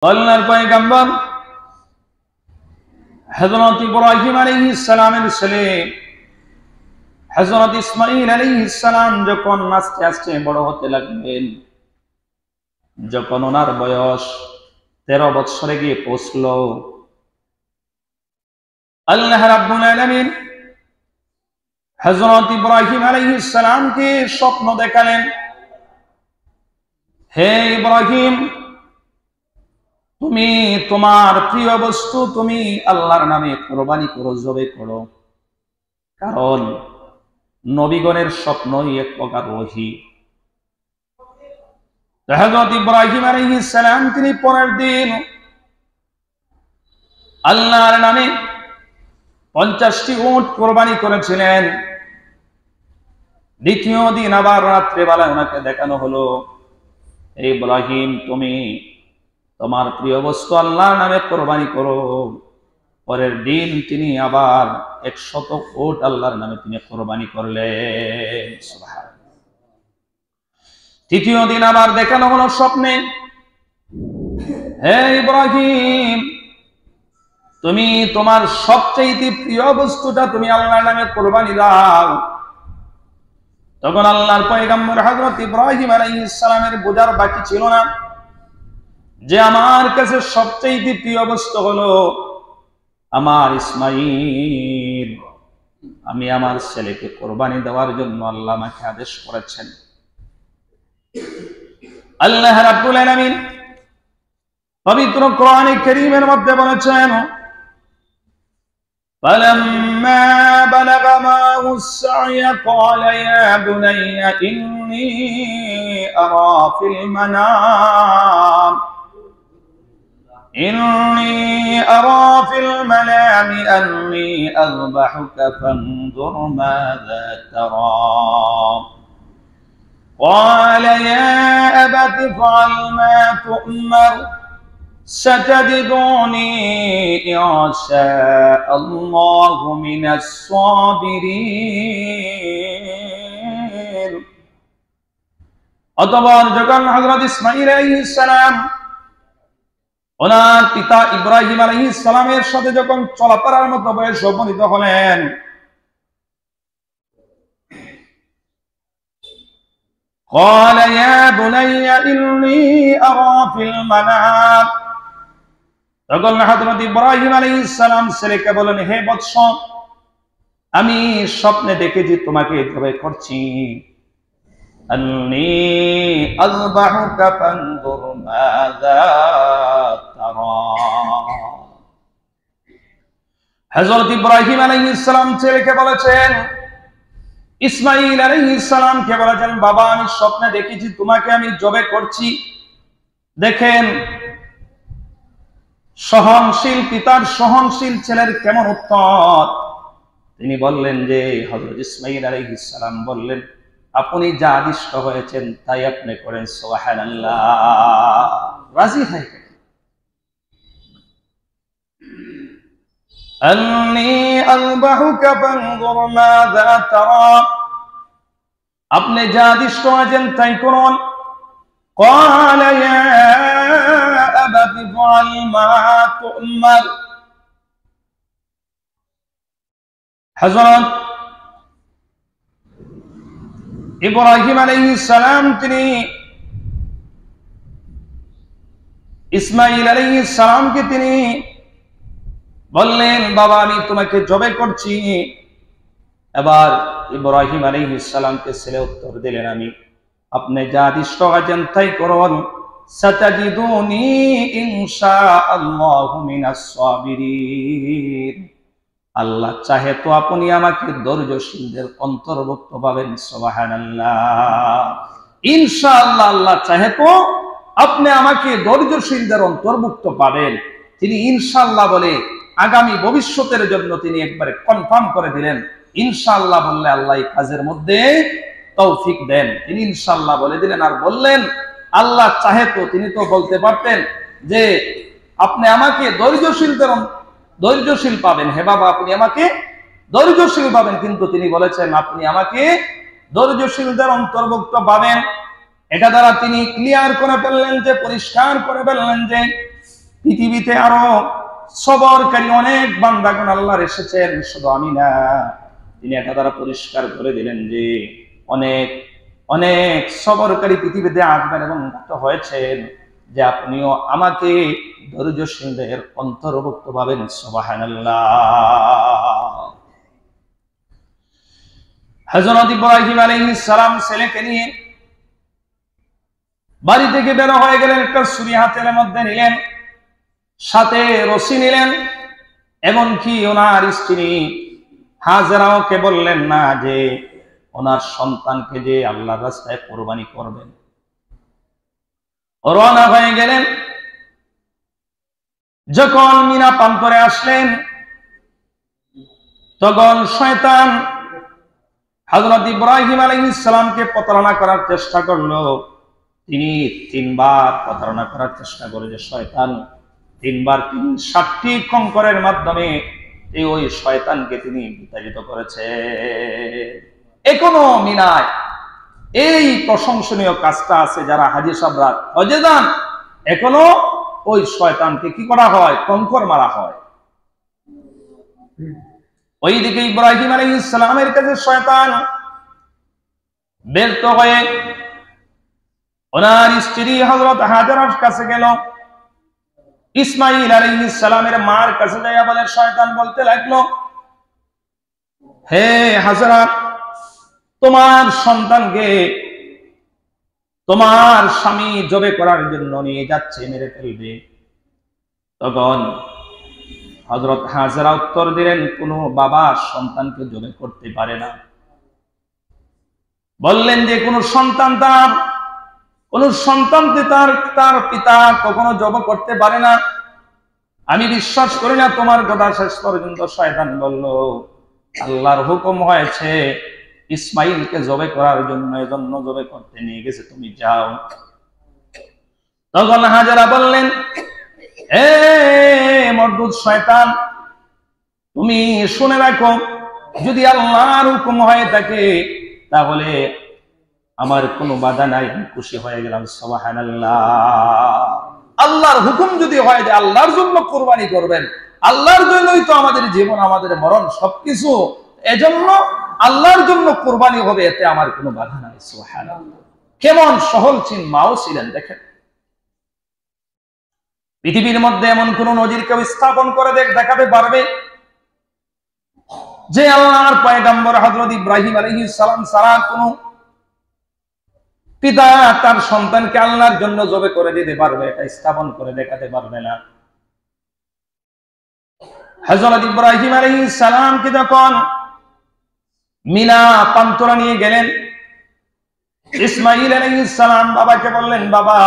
আল্লাহর পয়গম্বর হযরত ইব্রাহিম আলাইহিস সালামের ছেলে হযরত ইসমাঈল আলাইহিস সালাম যখন আস্তে আস্তে বড় হতে লাগলেন, যখন ওনার বয়স 13 বছরে গিয়ে পৌঁছল, আল্লাহ রাব্বুল আলামিন হযরত ইব্রাহিম আলাইহিস সালামকে স্বপ্ন দেখালেন, হে ইব্রাহিম, তুমি তোমার প্রিয় বস্তু তুমি আল্লাহর নামে কুরবানি করো, জবে করো। কারণ নবীগণের স্বপ্নই এক প্রকার ওহী। হযরত ইব্রাহিম আলাইহিস সালাম তিনি পরের দিন আল্লাহর নামে 50টি উট কুরবানি করেছিলেন। দ্বিতীয় দিন আবার রাত্রেবেলা ওনাকে দেখানো হলো, হে ইব্রাহিম, তুমি তোমার প্রিয় বস্তু আল্লাহর নামে কুরবানি করো। পরের দিন তিনি আবার 100 উট আল্লাহর নামে তিনি কুরবানি করলেন। সুবহানাল্লাহ। তৃতীয় দিন আবার দেখানো হলো স্বপ্নে, হে ইব্রাহিম, তুমি তোমার সবচেয়ে প্রিয় বস্তুটা তুমি আল্লাহর নামে কুরবানি দাও। তখন আল্লাহর পয়গম্বর হযরত ইব্রাহিম আলাইহিস সালামের বোঝার বাকি ছিল না যে আমার কাছে সবচেয়ে প্রিয় বস্তু হলো আমার ইসমাঈল। আমি আমার ছেলেকে কুরবানি দেওয়ার জন্য আল্লাহ আমাকে আদেশ করেছেন। আল্লাহ রাব্বুল আলামিন পবিত্র কোরআনে কারীমের মধ্যে বলেছেন, فَلَمَّا بَلَغَ مَعَهُ السَّعْيَ قَالَ يَا بُنَيَّ إِنِّي أَرَى فِي الْمَنَامِ أَنِّي أَذْبَحُكَ فَانظُرْ مَاذَا تَرَى قَالَ يَا أَبَتِ افْعَلْ مَا تُؤْمَرُ ستجدني إن شاء الله من الصابرين। অতঃপর যখন হযরত ইসমাঈল আলাইহিস সালাম ওনার পিতা ইব্রাহিম আলাইহিস সালামের সাথে যখন চলাফেরার মতো বয়সে উপনীত হলেন, قال يا بني إني أرى في المنام। তখন হযরত ইব্রাহিম আলাইহিস সালাম ছেলেকে বলেন, হে বৎস, আমি স্বপ্নে দেখেছি তোমাকে জবাই করছি। আন্নী আযবাহুকা ফানজুর মাযা তারা। হযরত ইব্রাহিম আলাইহিস সালাম ছেলেকে বলেছেন, ইসমাঈল আলাইহিস সালামকে বলেছেন, বাবা, আমি স্বপ্নে দেখেছি তোমাকে আমি জবে করছি। দেখেন সহনশীল পিতার সহনশীল ছেলের কেমন উত্তর। তিনি বললেন যে হযরত ইসমাঈল আলাইহিস সালাম বললেন, আপনি যা আদিষ্ট হয়েছেন তাই আপনি করেন। সুবহানাল্লাহ। রাজি হয়ে গেলেন। আন্নী আযবাহুকা ফানজুর মাযা তারা, আপনি যা আদিষ্ট হয়েছেন তাই করুন। قال يا أبت افعل ما تؤمر। হযরত ইব্রাহিম আলাইহিস সালাম তিনি ইসমাঈল আলাইহিস সালামকে তিনি বললেন, বাবা, আমি তোমাকে জবে করছি। এবার ইব্রাহিম আলাইহিস সালামকে ছেলে উত্তর দিলেন, আপনি যা আদিষ্ট হয়েছেন তাই করুন। সাতাজিদুনি ইনশাআল্লাহু মিনাস সাবিরিন। আল্লাহ চাহে তো আপনি আমাকে ধৈর্যশীলদের অন্তর্ভুক্ত পাবেন। সুবহানাল্লাহ। ইনশাআল্লাহ, আল্লাহ চাহে তো আপনি আমাকে ধৈর্যশীলদের অন্তর্ভুক্ত পাবেন। তিনি ইনশাআল্লাহ বলে আগামী ভবিষ্যতের জন্য তিনি একবারে কনফার্ম করে দিলেন। ইনশাআল্লাহ বললে আল্লাহ এই কাজের মধ্যে তৌফিক দেন। তিনি ইনশাআল্লাহ বলে দিলেন। আর বললেন, আল্লাহ চাহে তো তিনি তো বলতে পারতেন যে আপনি আমাকে ধৈর্যশীল পাবেন। হে বাবা, আপনি আমাকে ধৈর্যশীল পাবেন। কিন্তু তিনি বলেছেন আপনি আমাকে ধৈর্যশীলদের অন্তর্ভুক্ত পাবেন। এটা দ্বারা তিনি ক্লিয়ার করে ফেললেন যে, পরিষ্কার করে ফেললেন যে পৃথিবীতে আরো সবরকারী অনেক বান্দাগণ আল্লাহর এসেছেন, শুধু আমি না। তিনি এটা দ্বারা পরিষ্কার করে দিলেন যে অনেক অনেক সবরকারী পৃথিবীতে আসবেন এবং হয়েছেন, যে আপনিও আমাকে ধৈর্যশীলদের অন্তর্ভুক্ত পাবেন। সুবহানাল্লাহ। হযরত ইব্রাহিম আলাইহিস সালাম ছেলেকে নিয়ে বাড়ি থেকে বের হয়ে গেলেন। একটা ছুরি হাতের মধ্যে নিলেন, সাথে রশি নিলেন, এমনকি ওনার স্ত্রী হাজেরাও কে বললেন না যে ওনার সন্তানকে যে আল্লাহর রাস্তায় কোরবানি করবেন। রওনা হয়ে গেলেন। যখন মিনা প্রান্তরে আসলেন, তখন শয়তান হযরত ইব্রাহিম আলাইহিস সালামকে প্রতারণা করার চেষ্টা করলো। তিনি 3 বার প্রতারণা করার চেষ্টা করে, যে শয়তান 3 বার তিনি 7টি কঙ্করের মাধ্যমে ওই শয়তানকে তিনি বিতাড়িত করেছে। এখনো মিনায় এই প্রশংসনীয় কাজটা আছে, যারা হাজী সাহেবরা হজে যান, এখনো ওই শয়তানকে কি করা হয়? কঙ্কর মারা হয়। ওইদিকে ইব্রাহিম আলাইহিস সালামের কাছে শয়তান ব্যর্থ হয়ে ওনার স্ত্রী হযরত হাজেরার কাছে গেল। ইসমাঈল আলাইহিস সালামের মার কাছে যাইয়া বলে, শয়তান বলতে লাগলো, হে হাজেরা, তোমার সন্তানকে তোমার স্বামী জবে করার জন্য নিয়ে যাচ্ছে, মেরে ফেলবে। তখন হযরত হাজেরা উত্তর দিলেন, কোন বাবা সন্তানকে জবে করতে পারে না। বললেন যে কোন সন্তান তার পিতা কখনো জব করতে পারে না, আমি বিশ্বাস করি না তোমার কথা। শেষ পর্যন্ত শয়তান বলল, আল্লাহর হুকুম হয়েছে ইসমাইলকে জবে করার জন্য, এজন্য জবে করতে নিয়ে গেছে, তুমি যাও। তখন হাজেরা বললেন, এ মরদুদ শয়তান, তুমি শুনে রাখো, যদি আল্লাহর হুকুম হয়ে থাকে তাহলে আমার কোনো বাধা নাই, আমি খুশি হয়ে গেলাম। সুবহানাল্লাহ। আল্লাহর হুকুম যদি হয় যে আল্লাহর জন্য কুরবানি করবেন, আল্লাহর জন্যই তো আমাদের জীবন, আমাদের মরণ, সবকিছু, এজন্য আল্লাহর জন্য কুরবানি হবে, এতে আমার কোনো বাধা নাই। সুবহানাল্লাহ। কেমন সহলচীন মাও ছিলেন দেখেন। পৃথিবীর মধ্যে এমন কোন নজির কেউ স্থাপন করে দেখাতে পারবে যে আল্লাহর পয়গম্বর হযরত ইব্রাহিম আলাইহিস সালাম ছাড়া কোন পিতা তার সন্তানকে আল্লাহর জন্য জবে করে দিতে পারবে? এটা স্থাপন করে দেখাতে পারবে না। হযরত ইব্রাহিম আলাইহিস সালামকে যখন মিনা প্রান্তরে নিয়ে গেলেন, ইসমাঈল আলাইহিস সালাম বাবাকে বললেন, বাবা,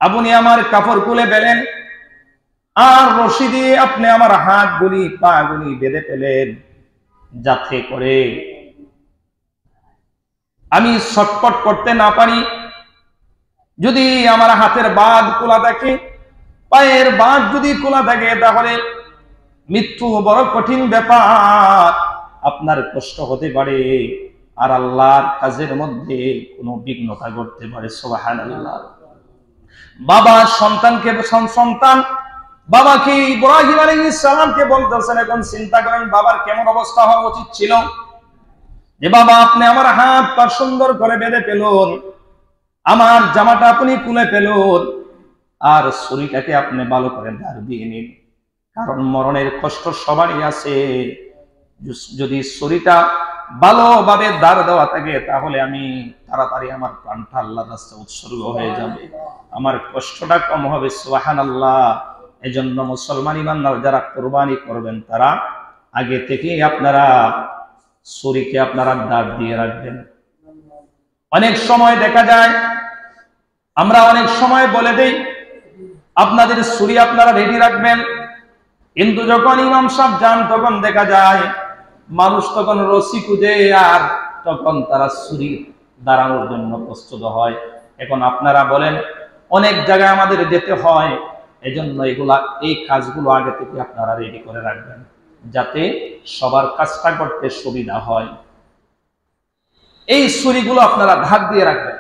আপনি আমার কাপড় খুলে ফেলেন, আর রশি দিয়ে আপনি আমার হাতগুলি পাগুলি বেঁধে ফেলেন, যাতে করে আমি ছটফট করতে না পারি। যদি আমার হাতের বাঁধ খোলা থাকে, পায়ের বাঁধ যদি খোলা থাকে, তাহলে মৃত্যু বড় কঠিন ব্যাপার, আপনার কষ্ট হতে পারে, আর আল্লাহর কাজের মধ্যে কোনো বিঘ্নতা ঘটতে পারে। সুবহানাল্লাহ। বাবা সন্তানকে বাবাকে ইব্রাহিম আলাইহিস সালামকে বলতেছেন, এখন চিন্তা করেন বাবার কেমন অবস্থা হওয়া উচিত ছিল, যে বাবা আপনি আমার হাত পা সুন্দর করে বেঁধে ফেলুন, আমার জামাটা আপনি খুলে ফেলুন, আর ছুরিটাকে আপনি ভালো করে ধার দিয়ে নিন, কারণ মরণের কষ্ট সবারই আছে। যদি ছুরিটা ভালোভাবে ধার দেওয়া থাকে, তাহলে আমি তাড়াতাড়ি আমার প্রাণটা আল্লাহর রাস্তায় উৎসর্গ হয়ে যাবে, আমার কষ্টটা কম হবে। সুবহানাল্লাহ। এজন্য মুসলমান ইমানদার যারা কুরবানি করবেন, তারা আগে থেকেই আপনারা ছুরিকে আপনারা দাঁত দিয়ে রাখবেন। অনেক সময় দেখা যায়, আমরা অনেক সময় বলে দেই আপনাদের ছুরি আপনারা রেডি রাখবেন, কিন্তু যখন ইমাম সাহেব যান তখন দেখা যায় মানুষ তখন রশি খুঁজে, আর তখন তারা ছুরি দাঁড়ানোর জন্য প্রস্তুত হয়। এখন আপনারা বলেন, অনেক জায়গায় আমাদের যেতে হয়, এজন্য এই কাজগুলো আগে থেকে আপনারা রেডি করে রাখবেন, যাতে সবার কাজটা করতে সুবিধা হয়। এই ছুরিগুলো আপনারা ধার দিয়ে রাখবেন।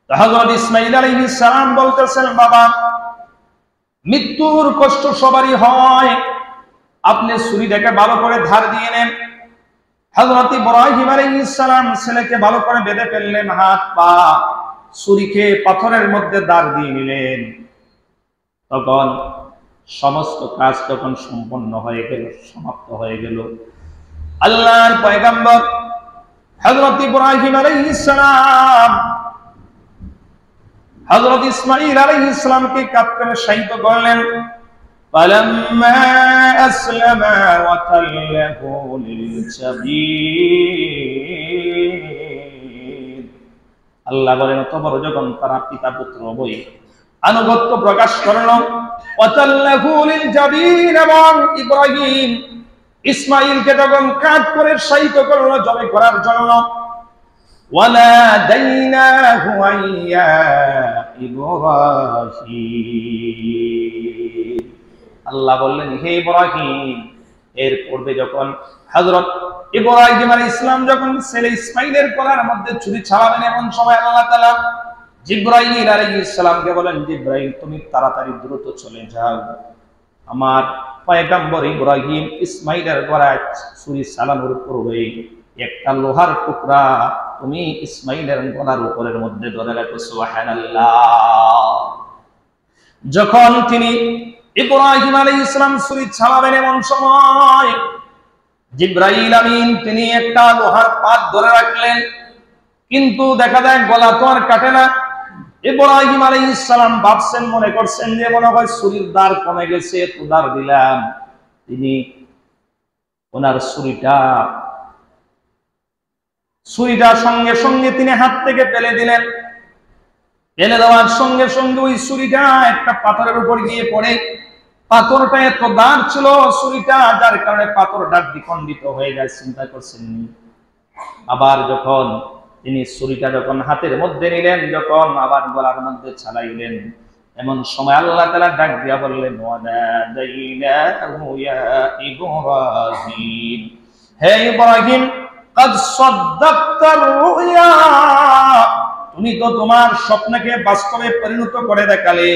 হযরত ইসমাঈল আলাইহিস সালাম বলতেছেন, বাবা মৃত্যুর কষ্ট সবারই হয়, আপনি ছুরিটাকে ভালো করে ধার দিয়ে নেন। হযরত ইব্রাহিম আলাইহিস সালাম ছেলেকে ভালো করে বেঁধে ফেললেন, হাত পা ছুরিকে পাথরের মধ্যে দাঁড় দিয়ে নিলেন। তখন সমস্ত কাজ তখন সম্পন্ন হয়ে গেল, সমাপ্ত হয়ে গেল। আল্লাহর পয়গম্বর হযরত ইব্রাহিম আলাইহিস সালাম হযরত ইসমাঈল আলাইহিস সালামকে কাঁধ করে শায়িত করলেন। ফালাম্মা আসলামা ওয়া তাল্লাহু লিল-জাবীন, আল্লাহ বলেন অতঃপর যখন তারা পিতা পুত্র উভয়ে আনুগত্য প্রকাশ করল, ওয়া তাল্লাহু লিল-জাবীন, এবং ইব্রাহিম ইসমাঈলকে তখন কাঁধ করে শায়িত করল জবে করার জন্য। ওয়ানাদাইনাহু আইয়া ইব্রাহিম, আল্লাহ বললেন হে ইব্রাহিম। এর পূর্বে যখন হযরত ইব্রাহিম আলাইহিস সালাম যখন ছেলে ইসমাঈলের গলার মধ্যে ছুরি চালাবেন, এমন সময় আল্লাহ তাআলা জিবরাইল আলাইহিস সালামকে বলেন, জিবরাইল তুমি তাড়াতাড়ি দ্রুত চলে যাও, আমার পয়গম্বর ইব্রাহিম ইসমাঈলের গলায় ছুরি চালানোর পূর্বে একটা লোহার টুকরা তুমি ইসমাঈলের গলার উপরের মধ্যে ধরে রাখো। সুবহানাল্লাহ। যখন তিনি ইব্রাহিম আলাইহিস সালাম ছুরি চালাবেন, এমন সময় জিবরাইল আমিন তিনি একটা লোহার পাত ধরে রাখলেন, কিন্তু দেখা যায় গলা তো আর কাটে না। ইব্রাহিম আলাইহিস সালাম ভাবছেন, মনে করছেন যে মনে হয় ছুরির দাঁড় কমে গেছে, তো দাঁড় দিলাম। তিনি ওনার ছুরিটা সঙ্গে সঙ্গে তিনি হাত থেকে ফেলে দিলেন। ফেলে দেওয়ার সঙ্গে সঙ্গে ওই ছুরিটা একটা পাথরের উপর গিয়ে পড়ে। পাথরটা এত দাঁড় ছিল ছুরিটা, যার কারণে পাথরটা দ্বিখণ্ডিত হয়ে যায়। চিন্তা করছেন। আবার যখন তিনি ছুরিটা যখন হাতের মধ্যে নিলেন, যখন আবার গলার মধ্যে চালাইলেন, এমন সময় আল্লাহ তাআলা ডাক দিয়া বললেন, ওয়ানাদাইনাহু ইয়া ইব্রাহিম, হে ইব্রাহিম قد صدقت الرؤيا, তুমি তো তোমার স্বপ্নকে বাস্তবে পরিণত করে দেখালে।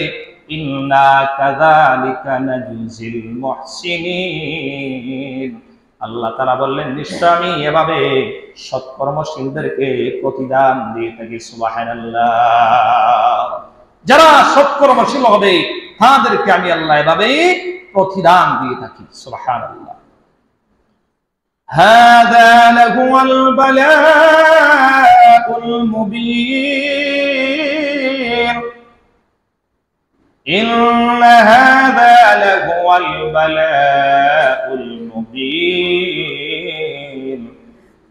ইন্না কাযালিকা নাজজিল মুহসিনিন, আল্লাহ তাআলা বললেন নিশ্চয় আমি এভাবে সৎকর্মশীলদেরকে প্রতিদান দিয়ে থাকি। সুবহানাল্লাহ। যারা সৎকর্মশীল হবে তাদেরকে আমি আল্লাহ এভাবে প্রতিদান দিয়ে থাকি। সুবহানাল্লাহ। هذا لهو البلاء المبين, إن هذا لهو البلاء المبين,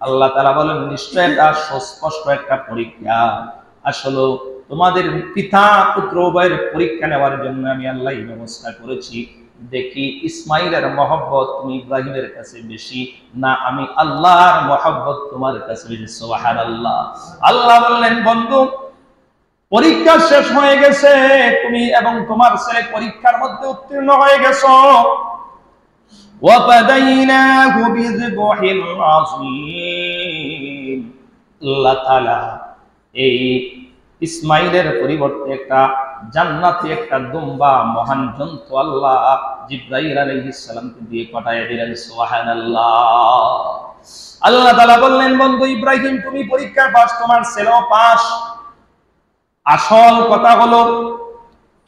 আল্লাহ তাআলা বলেন নিশ্চয় এটা সুস্পষ্ট একটা পরীক্ষা। আসলে তোমাদের পিতা পুত্র উভয়ের পরীক্ষা নেওয়ার জন্য আমি আল্লাহ এই ব্যবস্থা করেছি। দেখি ইসমাঈলের মহব্বত তুমি ইব্রাহিমের কাছে বেশি না আমি আল্লাহর মহব্বত তোমার কাছে বেশি। সুবহানাল্লাহ। আল্লাহ বললেন বন্ধু পরীক্ষা শেষ হয়ে গেছে, তুমি এবং তোমার ছেলে পরীক্ষার মধ্যে উত্তীর্ণ হয়ে গেছো। ওয়াফাদাইনাহু বিযবহিল আযীম, আল্লাহ তাআলা এই ইসমাঈলের পরিবর্তে একটা জান্নাতি একটা দুম্বা মহান জন্তু আল্লাহ জিবরাইল আলাইহিস সালামকে দিয়ে পাঠিয়ে দিলেন। সুবহানাল্লাহ। আল্লাহ তাআলা বললেন বন্ধু ইব্রাহিম তুমি পরীক্ষা পাস, তোমার ছেলেও পাস। আসল কথা হলো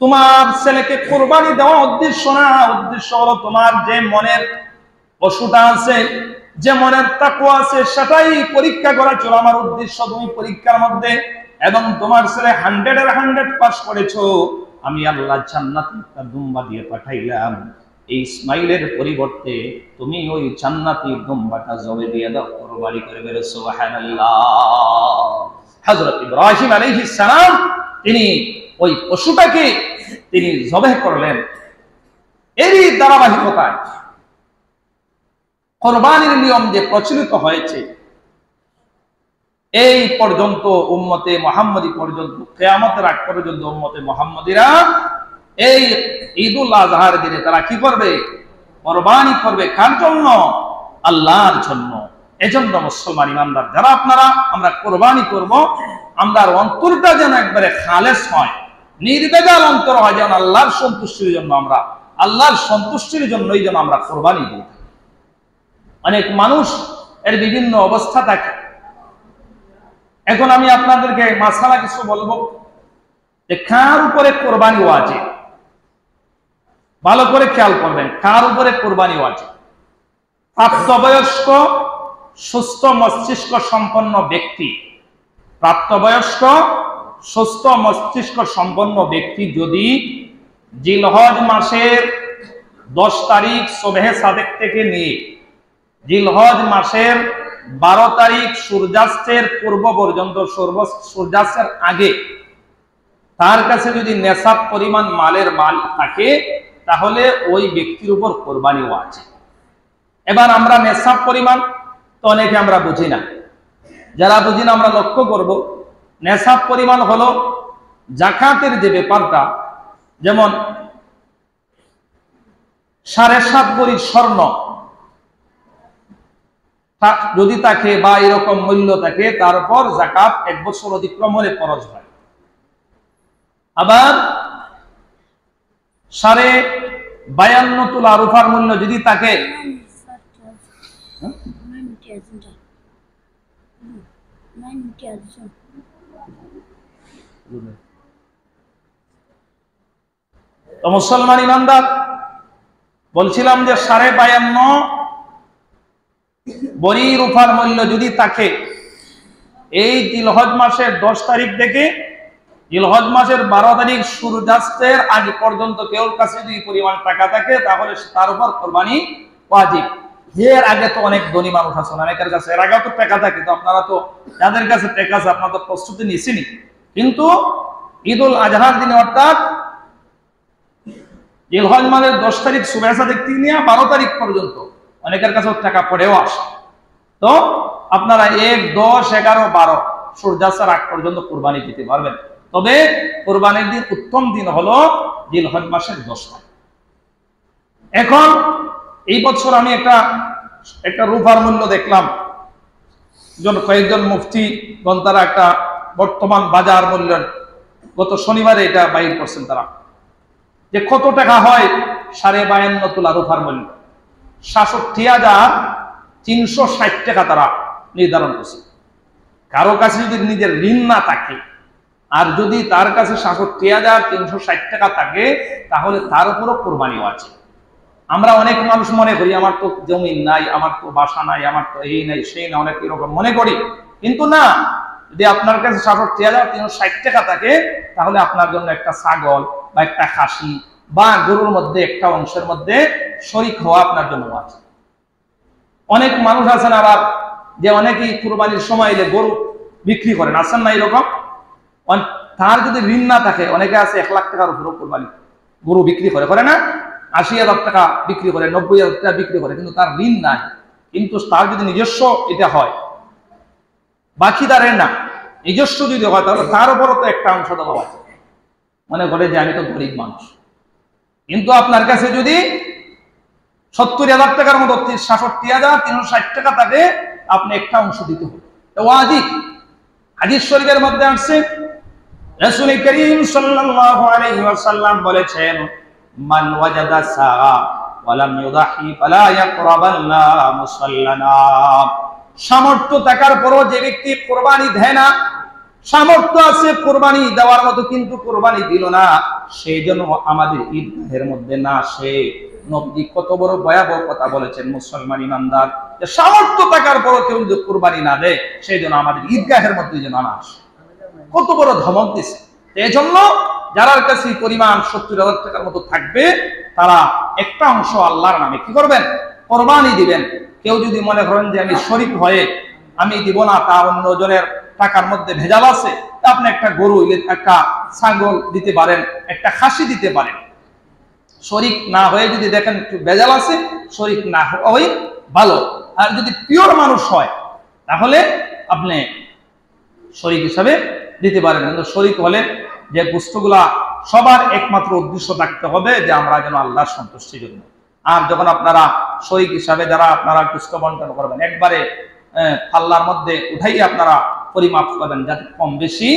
তোমার ছেলেকে কুরবানি দেওয়া উদ্দেশ্য না, উদ্দেশ্য হলো তোমার যে মনের পশুটা আছে, যে মনের তাকওয়া আছে, সেটাই পরীক্ষা করা ছিল আমার উদ্দেশ্য। তুমি পরীক্ষার মধ্যে এবং তোমার ছেলে 100 এর 100 পাস করেছো, আমি আল্লাহ জান্নাতে একটা দুম্বা দিয়ে পাঠাইলাম। এই ইসমাঈলের পরিবর্তে তুমি ওই জান্নাতি দুম্বাটা জবে দিয়ে দাও, কুরবানি করে বের। সুবহানাল্লাহ। হযরত ইব্রাহিম আলাইহিস সালাম তিনি ওই পশুটাকে তিনি জবাহ করলেন। এরই ধারাবাহিকতায় কুরবানির নিয়ম যে প্রচলিত হয়েছে এই পর্যন্ত উম্মতে মুহাম্মদী পর্যন্ত কিয়ামতের আগ পর্যন্ত উম্মতে মুহাম্মদীরা এই ঈদুল আজহার দিনে তারা কি করবে? কুরবানি করবে। কার জন্য? আল্লাহর জন্য। এজন্য মুসলমান ইমানদার যারা আপনারা আমরা কোরবানি করব, আমরা অন্তরটা যেন একবারে খালেস হয়, নির্ভেজাল অন্তর হয়, যেন আল্লাহর সন্তুষ্টির জন্য আমরা কোরবানি দিই। অনেক মানুষ এর বিভিন্ন অবস্থা থাকে। এখন আমি আপনাদেরকে মাসালা কিছু বলবো যে কার উপরে কোরবানি ওয়াজিব, ভালো করে খেয়াল করবেন, কার উপরে কোরবানি ওয়াজিব। প্রাপ্তবয়স্ক সুস্থ মস্তিষ্ক সম্পন্ন ব্যক্তি, প্রাপ্তবয়স্ক সুস্থ মস্তিষ্ক সম্পন্ন ব্যক্তি যদি জিলহজ মাসের 10 তারিখ সুবহে সাদেক থেকে নিয়ে জিলহজ মাসের 12 তারিখ সূর্যাস্তের পূর্ব পর্যন্ত, সূর্যাস্তের আগে তার কাছে যদি নেশাব পরিমাণ মালের মাল থাকে, তাহলে ওই ব্যক্তির উপর কোরবানি ওয়াজিব। এবার আমরা নেশাব পরিমাণ তো অনেকে আমরা বুঝি না, যারা বুঝি না আমরা লক্ষ্য করব, নেশাব পরিমাণ হলো জাকাতের যে ব্যাপারটা, যেমন 7.5 ভরি স্বর্ণ যদি থাকে বা এরকম মূল্য থাকে, তারপর জাকাত 1 বছর অতিক্রম হলে ফরজ হয়। আবার 52.5 তোলা রূপার মূল্য যদি থাকে, তো মুসলমান ইমানদার বলছিলাম যে 52.5 ভরি রূপার মূল্য যদি থাকে, এই জিলহজ মাসের 10 তারিখ থেকে জিলহজ মাসের 12 তারিখ সূর্যাস্তের আগে পর্যন্ত কেউ কাছে যদি পরিমাণ টাকা থাকে, তাহলে তার উপর কোরবানি ওয়াজিব। এর আগে তো অনেক ধনী মানুষ আছেন, অনেকের কাছে এর আগেও তো টাকা থাকে, তো আপনারা তো যাদের কাছে টাকা আছে আপনারা তো প্রস্তুতি নিয়েছেনই, কিন্তু ঈদুল আজহার দিনে অর্থাৎ জিলহজ মাসের 10 তারিখ সুবহে সাদেক থেকে নিয়ে 12 তারিখ পর্যন্ত অনেকের কাছে টাকা পড়েও আসে, তো আপনারা 1, 10, 11, 12 সূর্যাস্তের আগ পর্যন্ত কোরবানি দিতে পারবেন। তবে কোরবানির দিন উত্তম দিন হলো জিলহজ মাসের 10 তারিখ। এখন এই বছর আমি একটা রূপার মূল্য দেখলাম, কয়েকজন মুফতি গন্তারা একটা বর্তমান বাজার মূল্যের গত শনিবারে এটা বাইর করছেন তারা, যে কত টাকা হয় 52.5 তোলা রূপার মূল্য, 67,360 টাকা তারা নির্ধারণ করছে। কারো কাছে যদি নিজের ঋণ না থাকে আর যদি তার কাছে 67,360 টাকা থাকে, তাহলে তার উপরও কোরবানি আছে। আমরা অনেক মানুষ মনে করি আমার তো জমি নাই, আমার তো বাসা নাই, আমার তো এই নাই সেই না, অনেক এরকম মনে করি, কিন্তু না, যদি আপনার কাছে 67,360 টাকা থাকে, তাহলে আপনার জন্য একটা ছাগল বা একটা খাসি বা গরুর মধ্যে একটা অংশের মধ্যে শরীক হওয়া আপনার জন্য আছে। অনেক মানুষ আছেন আবার যে অনেকেই কুরবানির সময় এলে গরু বিক্রি করেন, আছেন না এরকম? তার যদি ঋণ না থাকে, অনেকে আছে 1 লাখ টাকার উপর কোরবানি গরু বিক্রি করে না, 80,000 টাকা বিক্রি করে, 90,000 টাকা বিক্রি করে, কিন্তু তার ঋণ নাই, কিন্তু তার যদি নিজস্ব এটা হয়, বাকিদারের না, নিজস্ব যদি হয়, তাহলে তার উপরও তো একটা অংশ দেওয়া হয়। মনে করে যে আমি তো গরিব মানুষ, কিন্তু আপনার কাছে যদি 70,000 টাকার মতো 67,360 টাকা থাকে, আপনি একটা অংশ দিতে হবে, ওয়াজিব। হাদিস শরীফের মধ্যে আসছে, রাসূল করিম সাল্লাল্লাহু আলাইহি ওয়াসাল্লাম বলেছেন, মান ওয়াজাদা সাআ ওয়া লাম ইউদাহি ফালা ইয়াকরাবান্না মুসাল্লানা। সামর্থ্য থাকার পরও যে ব্যক্তি কুরবানি দেয় না, সামর্থ্য আছে কুরবানি দেওয়ার মতো কিন্তু কুরবানি দিল না, সেই জন্য আমাদের ঈদগাহের মধ্যে না আসে। নবী কত বড় ভয়াবহ কথা বলেছেন মুসলমান ইমানদার, যে সামর্থ্য থাকার পরও কেউ যদি কুরবানি না দেয়, সেই জন্য আমাদের ঈদগাহের মধ্যে যেন না আসে। কত বড় ধমক দিছে। এই জন্য যার কাছে পরিমাণ 70,000 টাকার মতো থাকবে, তারা একটা অংশ আল্লাহর নামে কি করবেন? কোরবানি দিবেন। কেউ যদি মনে করেন যে আমি শরীক হয়ে আমি দিব না, তা অন্যজনের টাকার মধ্যে ভেজাল আছে, আপনি একটা গরু, একটা ছাগল দিতে পারেন, একটা খাসি দিতে পারেন। শরীক না হয়ে যদি দেখেন একটু ভেজাল আছে, শরীক না হয়ে ভালো। আর যদি পিওর মানুষ হয়, তাহলে আপনি শরীক হিসাবে দিতে পারেন। কিন্তু শরীক হলে যে বস্তুগুলা সবার একমাত্র উদ্দেশ্য থাকতে হবে যে আমরা যেন আল্লাহর সন্তুষ্টির জন্য। আর যখন আপনারা শরীক হিসাবে যারা আপনারা গোশত বন্টন করবেন, একবারে পাল্লার মধ্যে উঠাই আপনারা পরিমাপ করবেন যাতে কম বেশি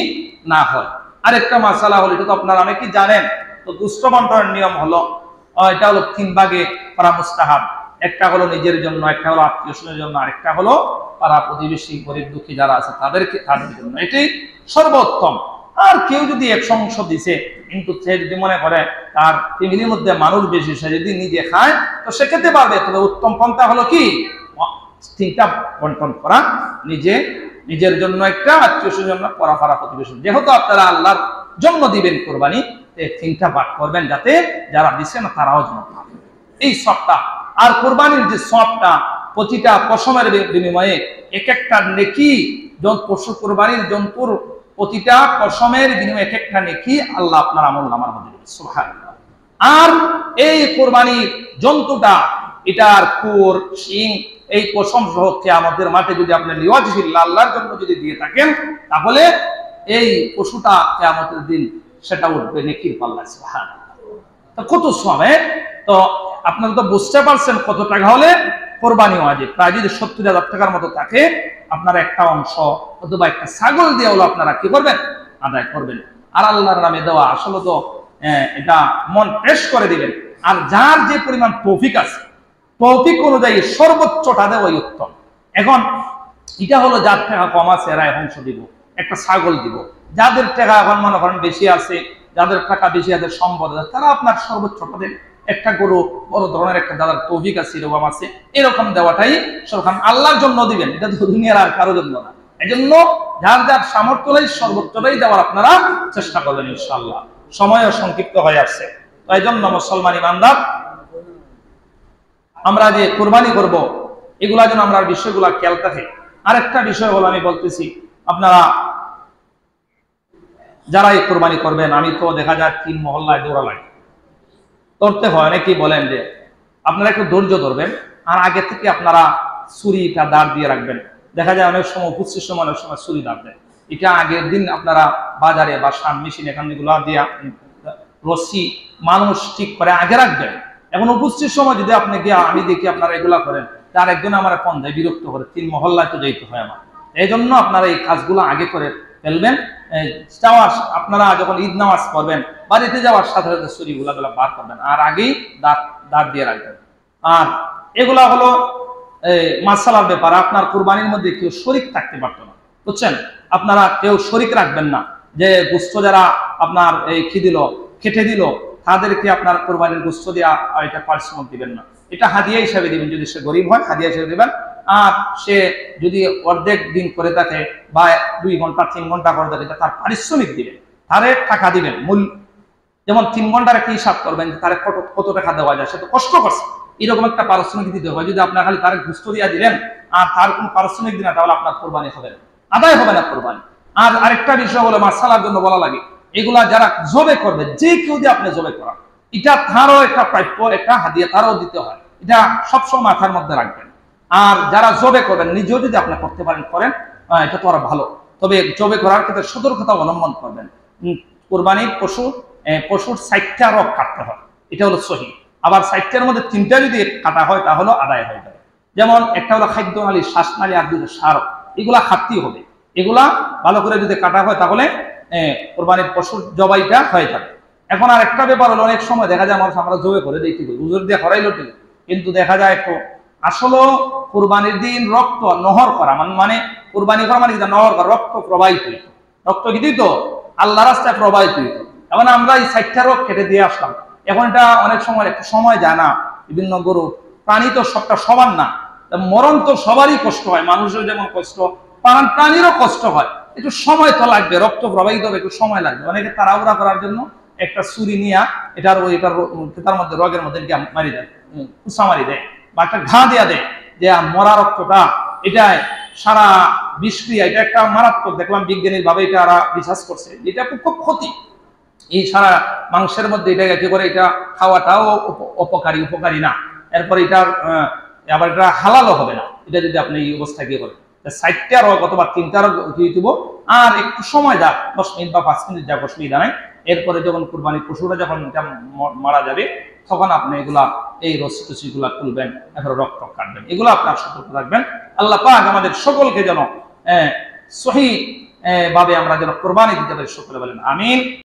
না হয়। আরেকটা মাসালা হলো, এটা তো আপনারা অনেকেই জানেন, তো দুষ্ট বন্টনের নিয়ম হলো এটা হলো 3 ভাগে করা মুস্তাহাব। একটা হলো নিজের জন্য, একটা হলো আত্মীয় স্বজনের জন্য, আরেকটা হলো পাড়া প্রতিবেশী তাদের জন্য। এটাই সর্বোত্তম। আর কেউ যদি 1/100 দিছে, কিন্তু সে যদি মনে করে তার ফ্যামিলির মধ্যে মানুষ বেশি, সে যদি নিজে খায় তো সে খেতে পারবে। তবে উত্তম পন্থা হলো কি 3টা বন্টন করা, নিজের জন্য একটা, আত্মীয় স্বজনের জন্য, পাড়া প্রতিবেশী। যেহেতু আপনারা আল্লাহর জন্য দিবেন কোরবানি, 3টা ভাগ করবেন যাতে যারা দিচ্ছে না তারাও যেন পাবে এই সবটা। আর কোরবানির যে সবটা, প্রতিটা পশমের বিনিময়ে এক একটা নেকি, পশু কোরবানির জন্তুর প্রতিটা পশমের বিনিময়ে এক একটা নেকি আল্লাহ আপনার আমলনামার মধ্যে দিবেন। সুবহানাল্লাহ। আর এই কোরবানি জন্তুটা, এটার খুর, শিং, এই পশম সহ কিয়ামতের মাঠে যদি আপনি লিওয়াজহিল্লাহ আল্লাহর জন্য যদি দিয়ে থাকেন, তাহলে এই পশুটা কিয়ামতের দিন সেটা উঠবে নেকির পাল্লায়। সুবহানাল্লাহ। তো কত সওয়াব! তো আপনারা তো বুঝতে পারছেন কত টাকা হলে কোরবানি ওয়াজিব। প্রায় যদি 70,000 টাকার মতো থাকে, আপনারা একটা অংশ অথবা একটা ছাগল দিয়ে হলো আপনারা কি করবেন, আদায় করবেন। আর আল্লাহর নামে দেওয়া আসলে তো এটা মন ফ্রেশ করে দিবেন। আর যার যে পরিমাণ তৌফিক আছে, তৌফিক অনুযায়ী সর্বোচ্চটা দেওয়াই উত্তম। এখন এটা হলো যার টাকা কম আছে এরা অংশ দিব, একটা ছাগল দিব। যাদের টাকা এখন মনে করেন বেশি আছে, যাদের টাকা বেশি আছে, সম্পদ আছে, তারা আপনার সর্বোচ্চটা দেন। একটা গরু বড় ধরনের একটা যাদের তৌফিক আছে, এরকম আছে, এরকম দেওয়াটাই সরকার আল্লাহর জন্য দিবেন, এটা তো দুনিয়ার আর কারোর জন্য না। এই জন্য যার যার সামর্থ্যই সর্বোচ্চটাই দেওয়ার আপনারা চেষ্টা করবেন ইনশাআল্লাহ। সময়ও সংক্ষিপ্ত হয়ে আসছে। তো এই জন্য মুসলমান ইমানদার, আমরা যে কোরবানি করব এগুলা যেন আমরা বিষয়গুলা খেয়াল রাখি। আরেকটা বিষয় হলো, আমি বলতেছি আপনারা যারা এই কোরবানি করবেন, আমি তো দেখা যায় 3 মহল্লায় দৌড়া লাগে, ধরতে হয়। অনেকেই বলেন যে আপনারা একটু ধৈর্য ধরবেন, আর আগে থেকে আপনারা ছুরিটা দাঁড় দিয়ে রাখবেন। দেখা যায় অনেক সময় উপস্থিত সময় অনেক সময় ছুরি দাঁড় দেয়, এটা আগের দিন আপনারা বাজারে বা সান মেশিন এখান গুলো দিয়া রশি মানুষ ঠিক করে আগে রাখবেন। এখন উপস্থিত সময় যদি আপনি গিয়ে আমি দেখি আপনারা এগুলা করেন, তার একজন আমার পন্ধায় বিরক্ত করে, 3 মহল্লায় তো যেতে হয় আমার। এই জন্য আপনারা এই কাজগুলো আগে করে ফেলবেন। আপনারা যখন ঈদ নামাজ করবেন, বাড়িতে যাওয়ার সাথে সাথে ছুরিগুলা বার করবেন, আর আগেই দাঁত দিয়ে রাখবেন। আর এগুলা হলো মাসালার ব্যাপার। আপনার কুরবানির মধ্যে কেউ শরিক থাকতে পারতো না, বুঝছেন? আপনারা কেউ শরিক রাখবেন না, যে গোস্ত যারা আপনার এই খেটে দিল তাদেরকে আপনার কোরবানির গোস্ত দিয়া এটা পারিশ্রমিক দিবেন না, এটা হাদিয়া হিসাবে দিবেন। যদি সে গরিব হয় হাদিয়া হিসাবে দিবেন। আর সে যদি অর্ধেক দিন করে থাকে বা 2 ঘন্টা 3 ঘন্টা করে থাকে, তার পারিশ্রমিক দিবেন, তারে টাকা দিবেন। মূল যেমন 3 ঘন্টার একটা হিসাব করবেন, তারে কত টাকা দেওয়া যায়, সে তো কষ্ট করছে, এরকম একটা পারিশ্রমিক দিতে হবে। যদি আপনার খালি তার গোস্ত দিয়া দিলেন আর তার কোনো পারিশ্রমিক দিন, তাহলে আপনার কোরবানি হবে না, আদায় হবে না কোরবানি। আর আরেকটা বিষয় হলো মাসালার জন্য বলা লাগে, এগুলা যারা জবে করবে, যে কেউ দিয়ে আপনি জবে করান, এটা তারও একটা প্রাপ্য, একটা হাদিয়া তারও দিতে হয়, এটা সবসময় মাথার মধ্যে রাখবেন। আর যারা জবে করবেন, নিজেও যদি আপনি করতে পারেন করেন, এটা তো আরো ভালো। তবে জবে করার ক্ষেত্রে সতর্কতা অবলম্বন করবেন। কোরবানির পশুর 60টা রগ কাটতে হয়, এটা হলো সহি। আবার 60টার মধ্যে 3টা যদি কাটা হয় তাহলে আদায় হয়ে যাবে। যেমন একটা হলো খাদ্য নালী, শ্বাসনালী, আর দুটো সার, এগুলা কাটতেই হবে। এগুলা ভালো করে যদি কাটা হয় তাহলে কোরবানির পশুর জবাইটা হয়ে যাবে। এখন আর একটা ব্যাপার হলো, অনেক সময় দেখা যায় আমরা জবে করে দিই, ঠিক উজুর দিয়ে হরাইলো ঠিক, কিন্তু দেখা যায় একটু আসলে কোরবানির দিন রক্ত নহর করা মানে কোরবানি করা মানে নহর করা, রক্ত প্রবাহিত হইত, রক্ত কি দিত আল্লাহ রাস্তায় প্রবাহিত হইত। এখন আমরা এই 60টা রোগ কেটে দিয়ে আসলাম। এখন এটা অনেক সময় একটু সময় যায় না, বিভিন্ন গরু প্রাণী তো সবটা সবার না, মরণ তো সবারই কষ্ট হয়, মানুষের যেমন কষ্ট প্রাণীরও কষ্ট হয়, একটু সময় তো লাগবে, রক্ত প্রবাহিত হবে, একটু সময় লাগবে। অনেকে তাড়াহুড়া করার জন্য একটা ছুরি নিয়ে এটার মধ্যে রগের মধ্যে মারি দেয়, কুচা মারি দেয়, বা একটা ঘা দেয়া দেয়, যে মরা রক্তটা এটা সারা বিষক্রিয়া, এটা একটা মারাত্মক, দেখলাম বিজ্ঞানীর ভাবে এটা বিশ্বাস করছে, এটা খুব ক্ষতি এই সারা মাংসের মধ্যে। এটা কি করে, এটা খাওয়াটাও উপকারী না। এরপর এটার আবার এটা হালালও হবে না, এটা যদি আপনি এই অবস্থায় গিয়ে করেন। 60টা রোগ অথবা 3টা রোগ দিয়ে দিব, আর একটু সময় যাক, 10 মিনিট বা 5 মিনিট যাক, অসুবিধা নাই। এরপরে যখন কুরবানির পশুরা যখন মারা যাবে, তখন আপনি এগুলা এই রসি গুলা খুলবেন, এখন রক্ত কাটবেন, এগুলো আপনার সতর্ক থাকবেন। আল্লাহ পাক আমাদের সকলকে যেন সহি ভাবে আমরা যেন কোরবানি দিতে পারি, সকলে বলেন আমিন।